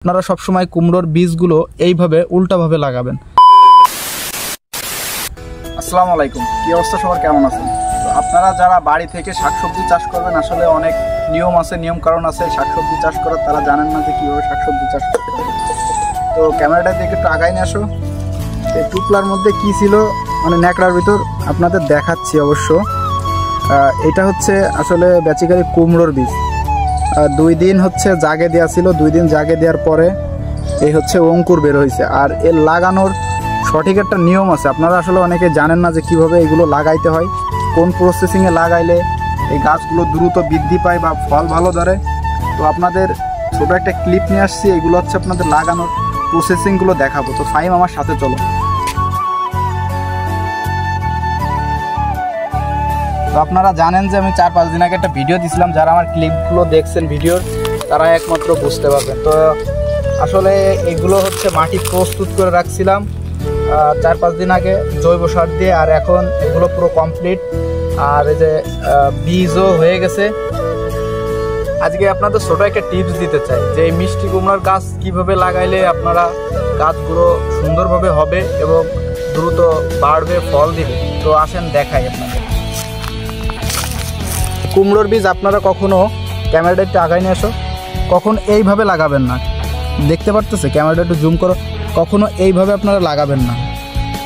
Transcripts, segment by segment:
আপনারা সবসময় কুমড়োর বীজগুলো এইভাবে উল্টাভাবে লাগাবেন। আসসালামু আলাইকুম, কি অবস্থা সবার, কেমন আছেন? তো আপনারা যারা বাড়ি থেকে শাকসবজি চাষ করবেন, আসলে অনেক নিয়ম আছে, নিয়ম কারণ আছে শাকসবজি চাষ করার। তারা জানেন না যে কীভাবে শাকসবজি চাষ করতে হবে। তো ক্যামেরাটা দিকে একটু আগাই নিয়ে আসো। এই টুপলার মধ্যে কি ছিল, মানে ন্যাকড়ার ভিতর আপনাদের দেখাচ্ছি অবশ্য। এটা হচ্ছে আসলে বেসিক্যালি কুমড়োর বীজ। 2 দিন হচ্ছে জাগে দেওয়া ছিল, 2 দিন জাগে দেওয়ার পরে এই হচ্ছে অঙ্কুর বের হয়েছে। আর এর লাগানোর সঠিক একটা নিয়ম আছে, আপনারা আসলে অনেকে জানেন না যে কিভাবে এগুলো লাগাইতে হয়, কোন প্রসেসিংয়ে লাগাইলে এই গাছগুলো দ্রুত বৃদ্ধি পায় বা ফল ভালো ধরে। তো আপনাদের ছোটো একটা ক্লিপ নিয়ে আসছি, এগুলো হচ্ছে আপনাদের লাগানোর প্রসেসিংগুলো দেখাবো। তো ফাইম আমার সাথে চলো। তো আপনারা জানেন যে আমি 4-5 দিন আগে একটা ভিডিও দিয়েছিলাম, যারা আমার ক্লিপগুলো দেখছেন ভিডিওর তারা একমাত্র বুঝতে পারবেন। তো আসলে এগুলো হচ্ছে মাটি প্রস্তুত করে রাখছিলাম 4-5 দিন আগে জৈব সার দিয়ে, আর এখন এগুলো পুরো কমপ্লিট। আর এই যে বীজও হয়ে গেছে। আজকে আপনাদের ছোটো একটা টিপস দিতে চাই যে এই মিষ্টি কুমড়ার গাছ কীভাবে লাগাইলে আপনারা গাছগুলো সুন্দরভাবে হবে এবং দ্রুত বাড়বে, ফল দিবে। তো আসেন দেখাই আপনাদের। কুমড়োর বীজ আপনারা কখনো, ক্যামেরাটা একটু আগায় নিয়ে আসো, কখন এইভাবে লাগাবেন না। দেখতে পারতেছে, ক্যামেরাটা একটু জুম করো। কখনো এইভাবে আপনারা লাগাবেন না,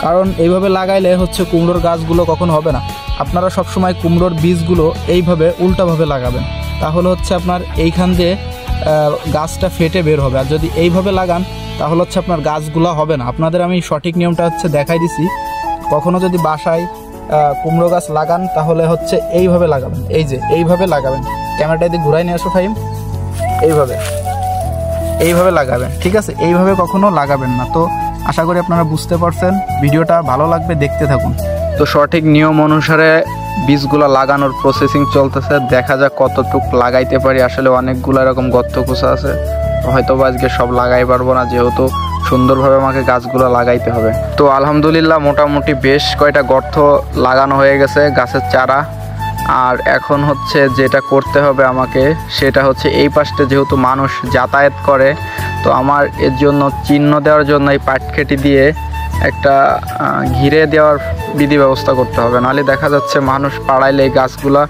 কারণ এইভাবে লাগাইলে হচ্ছে কুমড়োর গাছগুলো কখনো হবে না। আপনারা সবসময় কুমড়োর বীজগুলো এইভাবে উল্টাভাবে লাগাবেন, তাহলে হচ্ছে আপনার এইখান দিয়ে গাছটা ফেটে বের হবে। আর যদি এইভাবে লাগান তাহলে হচ্ছে আপনার গাছগুলো হবে না। আপনাদের আমি সঠিক নিয়মটা হচ্ছে দেখাই দিছি। কখনো যদি বাসায় কুমড়ো গাছ লাগান তাহলে হচ্ছে এইভাবে লাগাবেন, এই যে এইভাবে লাগাবেন। ক্যামেরাটা দিয়ে ঘুরাই নিয়ে আসো ফাইম, এইভাবে লাগাবেন, ঠিক আছে? এইভাবে কখনো লাগাবেন না। তো আশা করি আপনারা বুঝতে পারছেন, ভিডিওটা ভালো লাগবে, দেখতে থাকুন। তো সঠিক নিয়ম অনুসারে বীজগুলো লাগানোর প্রসেসিং চলতেছে, দেখা যাক কতটুক লাগাইতে পারি। আসলে অনেকগুলো এরকম গর্ত খোসা আছে, হয়তো আজকে সব লাগাই পারবো না, যেহেতু সুন্দরভাবে আমাকে গাছগুলো লাগাইতে হবে। তো আলহামদুলিল্লাহ মোটামুটি বেশ কয়টা গর্ত লাগানো হয়ে গেছে গাছের চারা। আর এখন হচ্ছে যেটা করতে হবে আমাকে, সেটা হচ্ছে এই পাশটা যেহেতু মানুষ যাতায়াত করে, তো আমার এর জন্য চিহ্ন দেওয়ার জন্য এই পাটকেটি দিয়ে একটা ঘিরে দেওয়ার বিধি ব্যবস্থা করতে হবে, নাহলে দেখা যাচ্ছে মানুষ পাড়াইলে এই গাছগুলা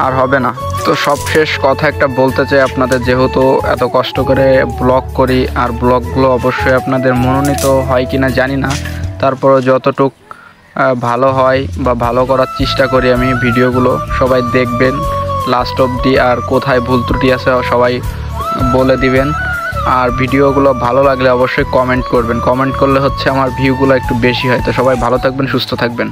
আর হবে না। তো সবশেষ কথা একটা বলতে চাই আপনাদের, যেহেতু এত কষ্ট করে ব্লগ করি, আর ব্লগগুলো অবশ্যই আপনাদের মনোনীত হয় কিনা জানি না, তারপরে যতটুক ভালো হয় বা ভালো করার চেষ্টা করি আমি ভিডিওগুলো। সবাই দেখবেন লাস্ট অবধি, আর কোথায় ভুল ত্রুটি আছে সবাই বলে দিবেন। আর ভিডিওগুলো ভালো লাগলে অবশ্যই কমেন্ট করবেন, কমেন্ট করলে হচ্ছে আমার ভিউগুলো একটু বেশি হয়। তো সবাই ভালো থাকবেন, সুস্থ থাকবেন।